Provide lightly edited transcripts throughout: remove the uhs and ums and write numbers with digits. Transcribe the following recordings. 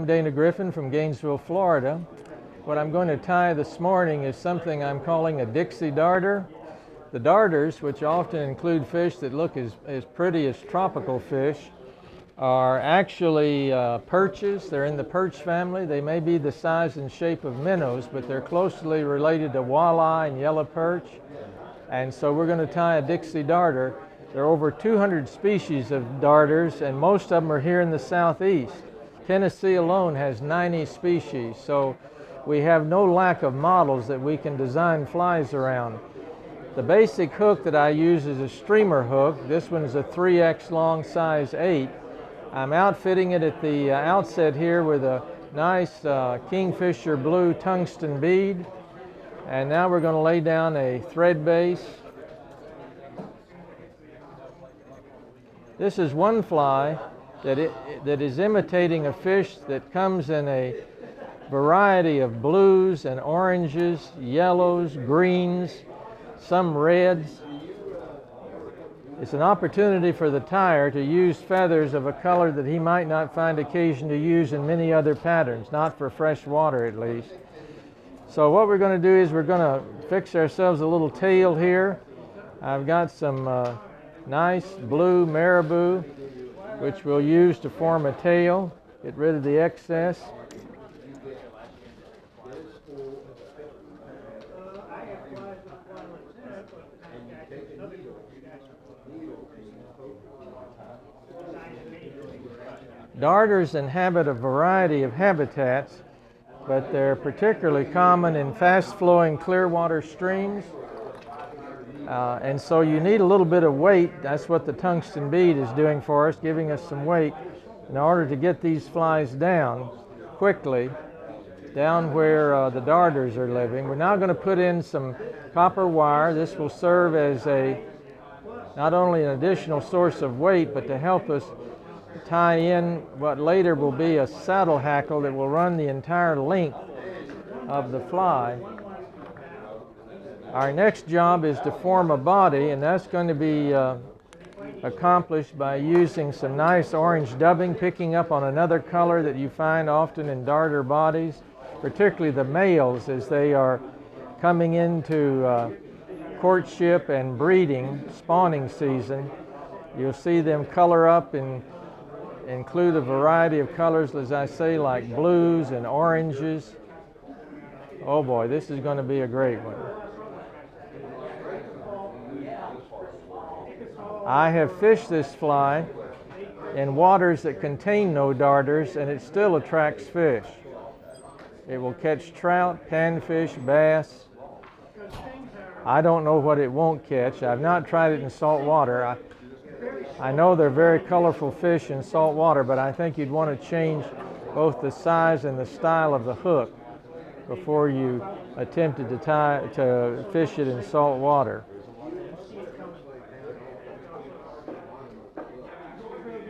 Dana Griffin from Gainesville, Florida. What I'm going to tie this morning is something I'm calling a Dixie Darter. The darters, which often include fish that look as pretty as tropical fish, are actually perches. They're in the perch family. They may be the size and shape of minnows, but they're closely related to walleye and yellow perch. And so we're going to tie a Dixie Darter. There are over 200 species of darters, and most of them are here in the southeast. Tennessee alone has 90 species, so we have no lack of models that we can design flies around. The basic hook that I use is a streamer hook. This one is a 3X long, size 8. I'm outfitting it at the outset here with a nice Kingfisher blue tungsten bead. And now we're going to lay down a thread base. This is one fly that is imitating a fish that comes in a variety of blues and oranges, yellows, greens, some reds. It's an opportunity for the tyer to use feathers of a color that he might not find occasion to use in many other patterns, not for fresh water at least. So what we're going to do is we're going to fix ourselves a little tail here. I've got some nice blue marabou, which we'll use to form a tail. Get rid of the excess. Darters inhabit a variety of habitats, but they're particularly common in fast-flowing clear water streams. And so you need a little bit of weight. That's what the tungsten bead is doing for us, giving us some weight in order to get these flies down quickly, down where the darters are living. We're now going to put in some copper wire. This will serve as not only an additional source of weight, but to help us tie in what later will be a saddle hackle that will run the entire length of the fly. Our next job is to form a body, and that's going to be accomplished by using some nice orange dubbing, picking up on another color that you find often in darter bodies, particularly the males as they are coming into courtship and breeding, spawning season. You'll see them color up and include a variety of colors, as I say, like blues and oranges. Oh boy, this is going to be a great one. I have fished this fly in waters that contain no darters, and it still attracts fish. It will catch trout, panfish, bass. I don't know what it won't catch. I've not tried it in salt water. I know they're very colorful fish in salt water, but I think you'd want to change both the size and the style of the hook before you attempted to fish it in salt water.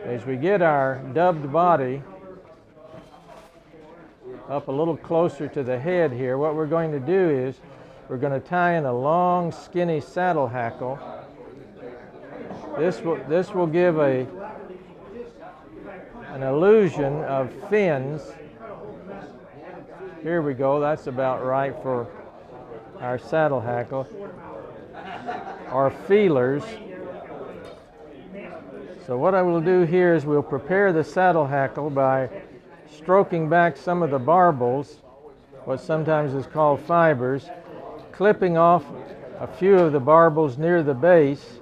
As we get our dubbed body up a little closer to the head here, what we're going to do is we're going to tie in a long, skinny saddle hackle. This will give an illusion of fins. Here we go. That's about right for our saddle hackle, or feelers. So what I will do here is we'll prepare the saddle hackle by stroking back some of the barbels, what sometimes is called fibers, clipping off a few of the barbels near the base,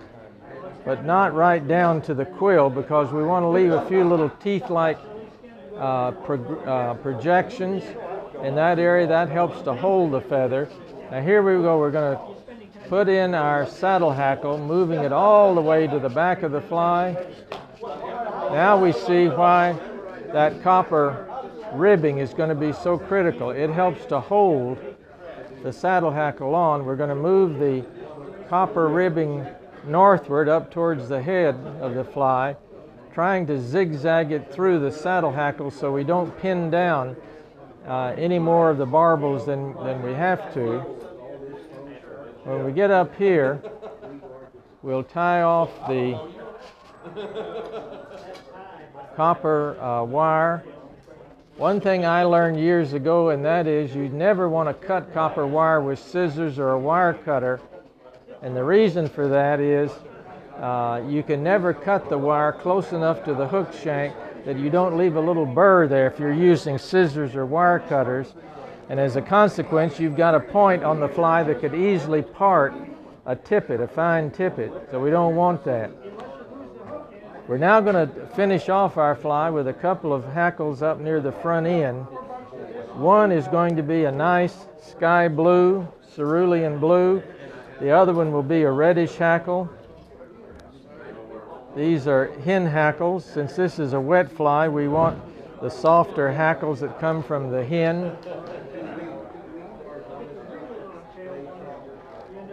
but not right down to the quill, because we want to leave a few little teeth-like projections in that area. That helps to hold the feather. Now here we go. We're going to put in our saddle hackle, moving it all the way to the back of the fly. Now we see why that copper ribbing is going to be so critical. It helps to hold the saddle hackle on. We're going to move the copper ribbing northward up towards the head of the fly, trying to zigzag it through the saddle hackle so we don't pin down any more of the barbels than we have to. When we get up here, we'll tie off the copper wire One thing I learned years ago, and that is you never want to cut copper wire with scissors or a wire cutter. And the reason for that is you can never cut the wire close enough to the hook shank that you don't leave a little burr there if you're using scissors or wire cutters. And as a consequence, you've got a point on the fly that could easily part a tippet, a fine tippet. So we don't want that. We're now going to finish off our fly with a couple of hackles up near the front end. One is going to be a nice sky blue, cerulean blue. The other one will be a reddish hackle. These are hen hackles. Since this is a wet fly, we want the softer hackles that come from the hen.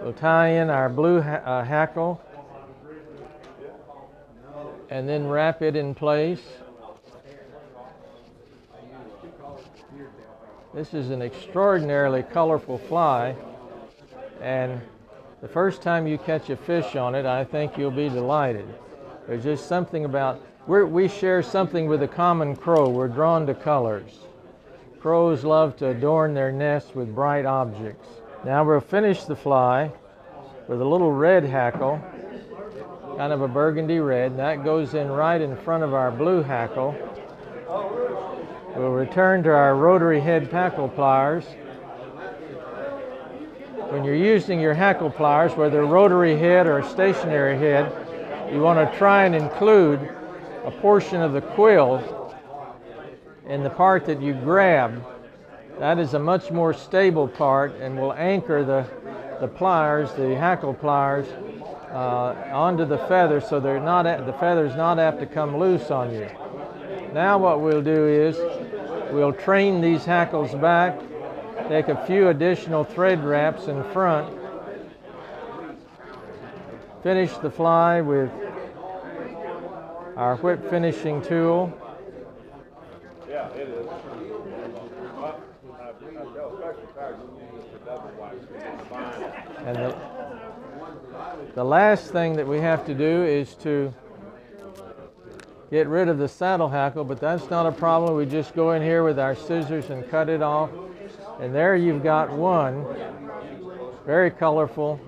We'll tie in our blue hackle and then wrap it in place. This is an extraordinarily colorful fly, and the first time you catch a fish on it, I think you'll be delighted. There's just something about, we share something with the common crow. We're drawn to colors. Crows love to adorn their nests with bright objects. Now we'll finish the fly with a little red hackle, kind of a burgundy red, and that goes in right in front of our blue hackle. We'll return to our rotary head hackle pliers. When you're using your hackle pliers, whether rotary head or stationary head, you want to try and include a portion of the quill in the part that you grab. That is a much more stable part and will anchor the pliers, the hackle pliers, onto the feather so the feather's not apt to come loose on you. Now what we'll do is we'll train these hackles back, take a few additional thread wraps in front, finish the fly with our whip finishing tool. Yeah, it is. And the last thing that we have to do is to get rid of the saddle hackle, but that's not a problem. We just go in here with our scissors and cut it off. And there you've got one very colorful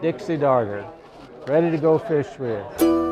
Dixie Darter, ready to go fish with.